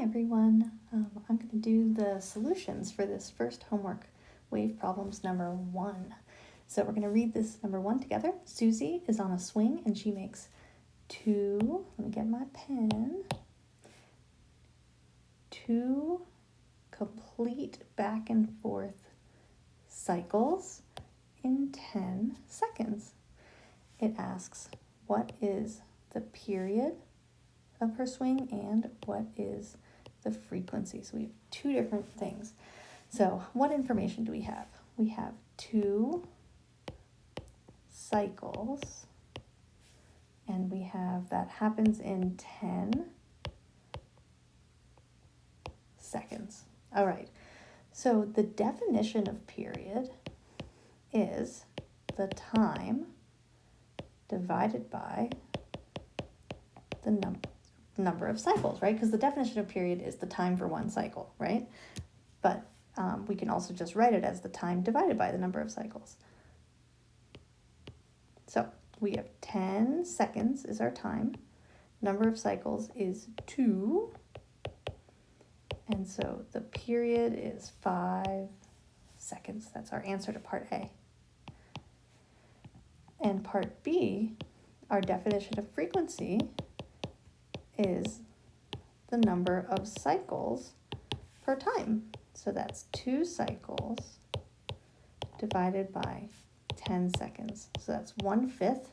Hi everyone, I'm going to do the solutions for this first homework, wave problems number 1. So we're going to read this number 1 together. Susie is on a swing and she makes 2, let me get my pen, 2 complete back and forth cycles in 10 seconds. It asks what is the period of her swing and what is the frequency. So we have 2 different things. So what information do we have? We have 2 cycles and we have that happens in 10 seconds. All right, so the definition of period is the time divided by the number of cycles, right? Because the definition of period is the time for one cycle, right? But we can also just write it as the time divided by the number of cycles. So we have 10 seconds is our time. Number of cycles is 2. And so the period is 5 seconds. That's our answer to part A. And part B, our definition of frequency is the number of cycles per time. So that's 2 cycles divided by 10 seconds. So that's 1/5,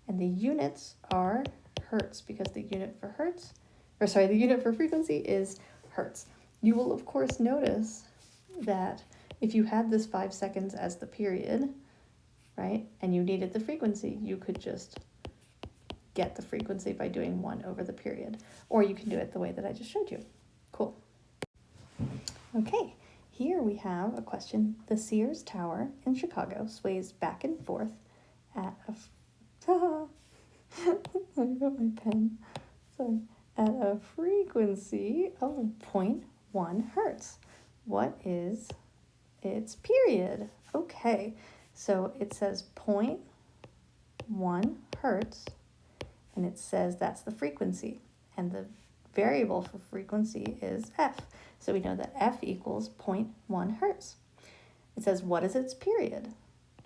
and the units are hertz because the unit for frequency is hertz. You will of course notice that if you had this 5 seconds as the period, right, and you needed the frequency, you could just get the frequency by doing 1 over the period, or you can do it the way that I just showed you. Cool. Okay, here we have a question. The Sears Tower in Chicago sways back and forth at at a frequency of 0.1 hertz. What is its period? Okay, so it says 0.1 hertz, and it says that's the frequency, and the variable for frequency is f. So we know that f equals 0.1 hertz. It says what is its period?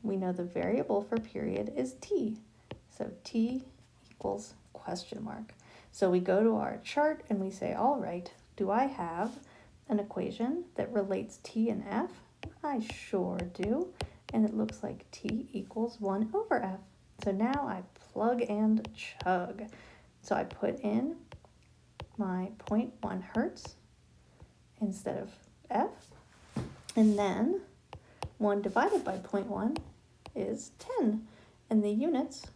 We know the variable for period is t. So t equals question mark. So we go to our chart and we say, all right, do I have an equation that relates t and f? I sure do. And it looks like t equals 1 over f. So now I plug and chug. So I put in my 0.1 hertz instead of f. And then 1 divided by 0.1 is 10. And the units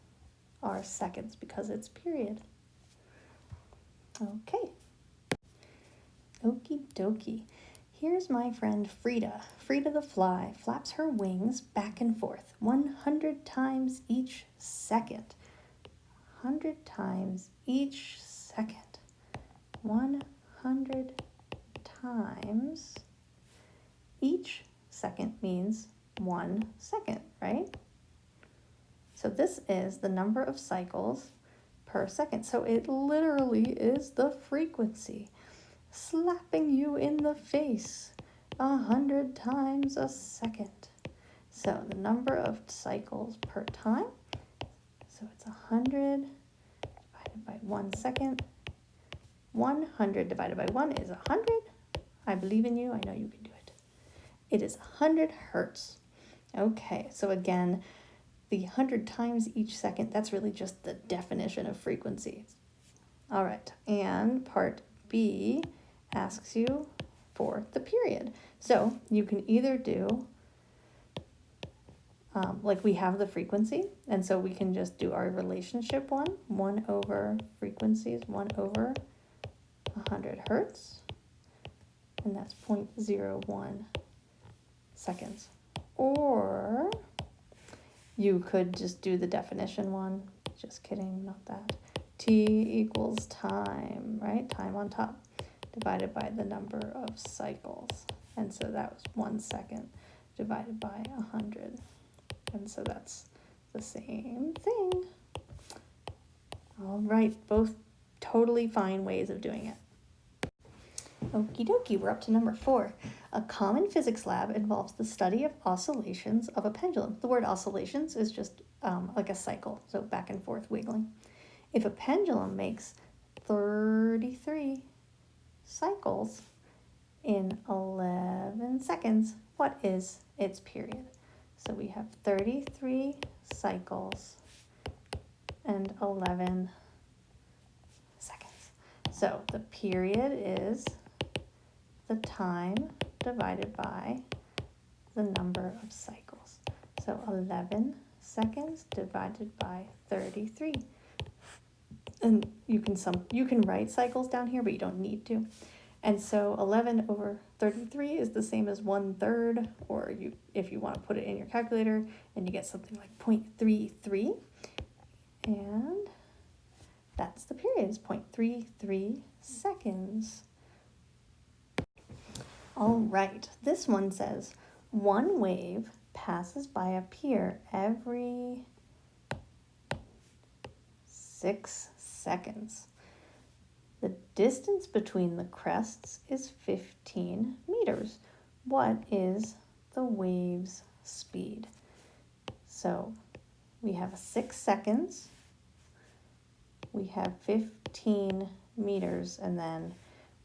are seconds because it's period. Okay. Okie dokie. Here's my friend Frida. Frida the fly flaps her wings back and forth 100 times each second. 100 times each second. 100 times each second means 1 second, right? So this is the number of cycles per second. So it literally is the frequency slapping you in the face 100 times a second. So the number of cycles per time, so it's 100 divided by 1 second. 100 divided by 1 is 100. I believe in you. I know you can do it. It is 100 hertz. Okay, so again, the 100 times each second, that's really just the definition of frequency. All right, and part B asks you for the period. So you can either do, like we have the frequency, and so we can just do our relationship 1 over frequencies, 1 over 100 hertz, and that's 0.01 seconds. Or you could just do the definition one. Just kidding, not that. T equals time, right? Time on top, divided by the number of cycles. And so that was 1 second divided by 100. And so that's the same thing. All right, both totally fine ways of doing it. Okie dokie, we're up to number 4. A common physics lab involves the study of oscillations of a pendulum. The word oscillations is just like a cycle, so back and forth wiggling. If a pendulum makes 33 cycles in 11 seconds, what is its period? So we have 33 cycles and 11 seconds. So the period is the time divided by the number of cycles. So 11 seconds divided by 33. And you can write cycles down here, but you don't need to. And so 11 over 33 is the same as 1/3, or if you want to put it in your calculator, and you get something like 0.33. And that's the period, it's 0.33 seconds. All right, this one says, one wave passes by a pier every 6 seconds. The distance between the crests is 15 meters. What is the wave's speed? So we have 6 seconds, we have 15 meters, and then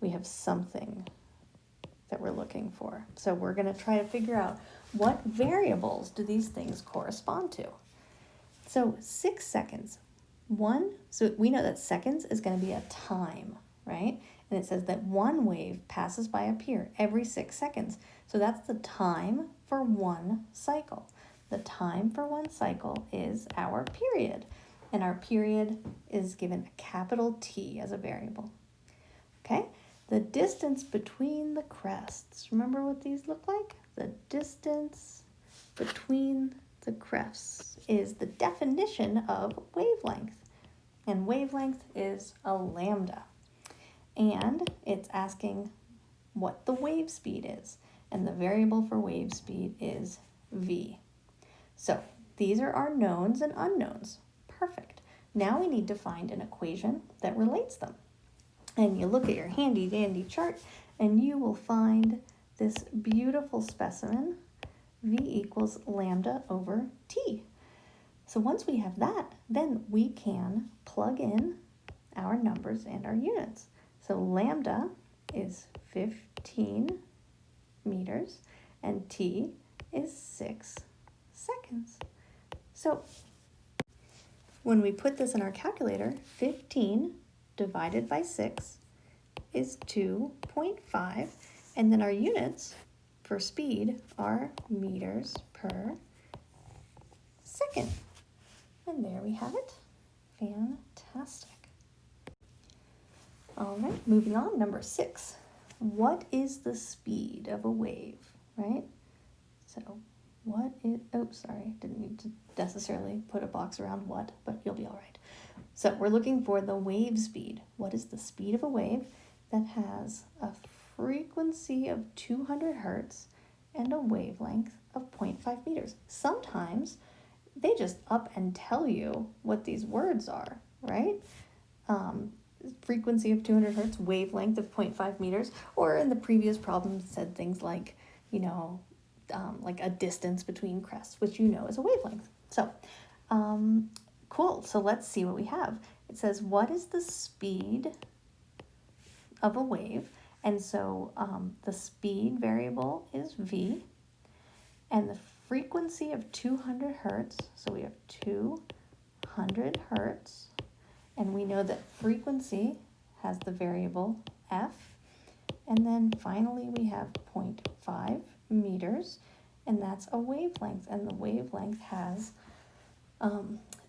we have something that we're looking for. So we're going to try to figure out what variables do these things correspond to. So 6 seconds. So we know that seconds is going to be a time, right? And it says that one wave passes by a pier every 6 seconds. So that's the time for one cycle. The time for one cycle is our period. And our period is given a capital T as a variable. Okay? The distance between the crests. Remember what these look like? The distance between the crests is the definition of wavelength. And wavelength is a lambda. And it's asking what the wave speed is. And the variable for wave speed is v. So these are our knowns and unknowns. Perfect. Now we need to find an equation that relates them. And you look at your handy dandy chart and you will find this beautiful specimen, v equals lambda over t. So once we have that, then we can plug in our numbers and our units. So lambda is 15 meters and t is 6 seconds. So when we put this in our calculator, 15 divided by 6 is 2.5, and then our units for speed are meters per second. And there we have it. Fantastic. All right, moving on, number 6. What is the speed of a wave, right? So didn't need to necessarily put a box around what, but you'll be all right. So we're looking for the wave speed. What is the speed of a wave that has a frequency of 200 hertz and a wavelength of 0.5 meters? Sometimes they just up and tell you what these words are, right? Frequency of 200 hertz, wavelength of 0.5 meters, or in the previous problem said things like, like a distance between crests, which you know is a wavelength. So, cool. So let's see what we have. It says, what is the speed of a wave? And so the speed variable is v, and the frequency of 200 hertz, so we have 200 hertz, and we know that frequency has the variable f, and then finally we have 0.5 meters, and that's a wavelength, and the wavelength has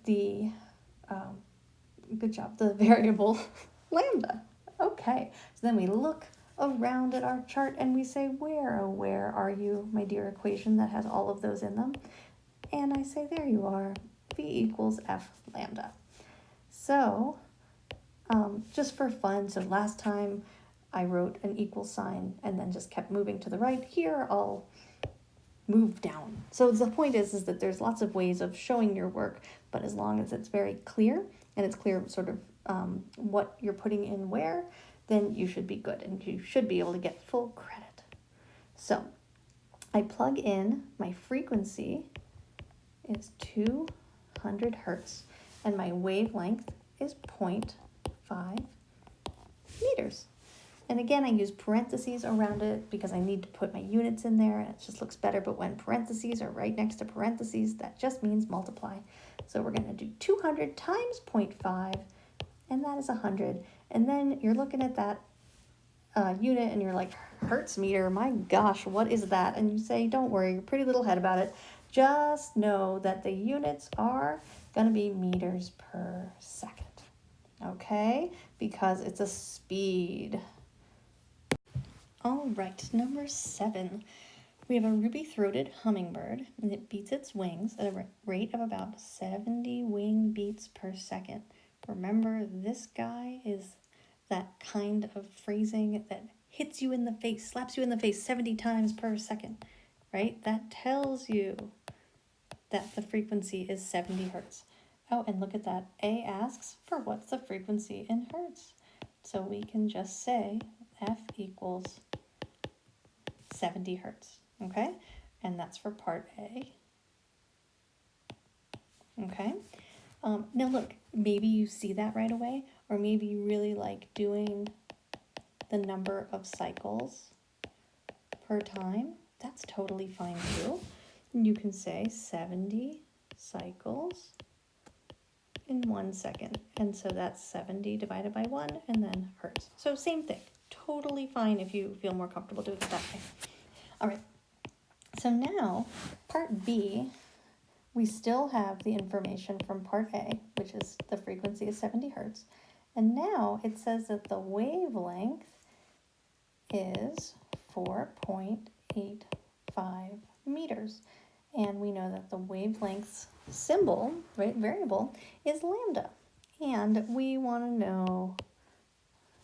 the variable lambda. Okay, so then we look around at our chart and we say, where are you, my dear equation that has all of those in them? And I say, there you are, v equals f lambda. So just for fun, so last time I wrote an equal sign and then just kept moving to the right. Here I'll move down. So the point is that there's lots of ways of showing your work, but as long as it's very clear and it's clear sort of what you're putting in where, then you should be good and you should be able to get full credit. So I plug in my frequency is 200 hertz and my wavelength is 0.5 meters. And again, I use parentheses around it because I need to put my units in there and it just looks better. But when parentheses are right next to parentheses, that just means multiply. So we're going to do 200 times 0.5, and that is 100. And then you're looking at that unit and you're like, hertz meter, my gosh, what is that? And you say, don't worry, your pretty little head about it. Just know that the units are going to be meters per second. Okay? Because it's a speed. All right, number 7. We have a ruby-throated hummingbird, and it beats its wings at a rate of about 70 wing beats per second. Remember, this guy is that kind of phrasing that hits you in the face, slaps you in the face 70 times per second, right? That tells you that the frequency is 70 hertz. Oh, and look at that. A asks for what's the frequency in hertz. So we can just say F equals 70 hertz, okay? And that's for part A. Okay? Now look, maybe you see that right away, or maybe you really like doing the number of cycles per time. That's totally fine too. You can say 70 cycles in 1 second. And so that's 70 divided by 1 and then hertz. So same thing. Totally fine if you feel more comfortable doing it that way. All right. So now part B, we still have the information from part A, which is the frequency is 70 hertz. And now it says that the wavelength is 4.85 meters. And we know that the wavelength's symbol, right, variable, is lambda. And we want to know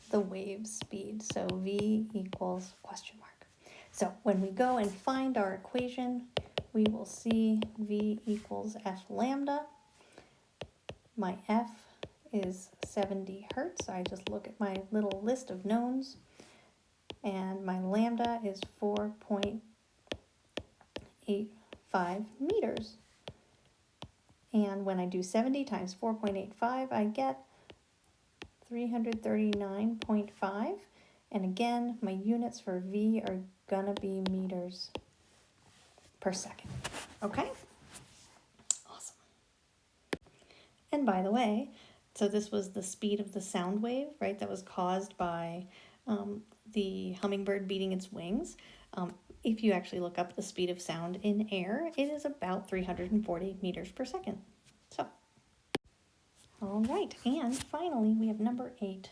the wave speed. So V equals question mark. So when we go and find our equation, we will see V equals F lambda. My F is 70 hertz. I just look at my little list of knowns. And my lambda is 4.85 meters. And when I do 70 times 4.85, I get 339.5. And again, my units for V are gonna be meters per second. Okay? Awesome. And by the way, so this was the speed of the sound wave, right? That was caused by the hummingbird beating its wings. If you actually look up the speed of sound in air, it is about 340 meters per second. So, all right, and finally we have number 8.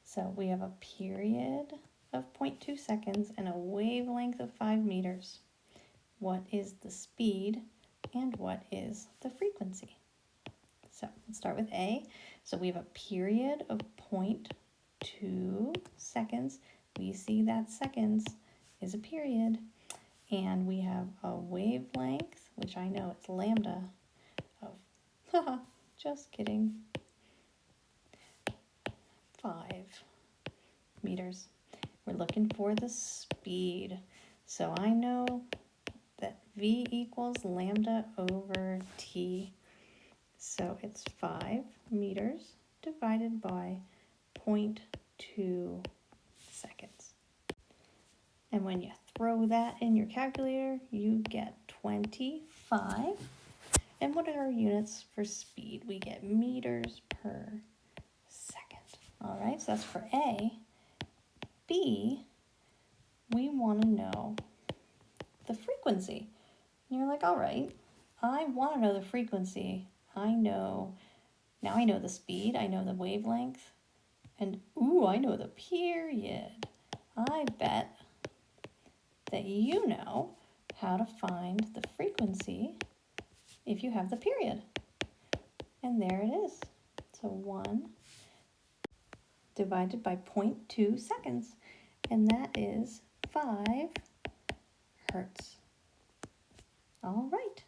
So we have a period of 0.2 seconds and a wavelength of 5 meters. What is the speed and what is the frequency? So let's start with A. So we have a period of 0.2 seconds. We see that seconds is a period. And we have a wavelength, which I know it's lambda of, just kidding, 5 meters. We're looking for the speed. So I know that V equals lambda over T. So it's 5 meters divided by 0.2 seconds. And when you throw that in your calculator, you get 25. And what are our units for speed? We get meters per second. All right, so that's for A. B, we want to know the frequency. And you're like, all right, I want to know the frequency. Now I know the speed, I know the wavelength, and ooh, I know the period. I bet that you know how to find the frequency if you have the period. And there it is. So 1 divided by 0.2 seconds, and that is 5 hertz. All right.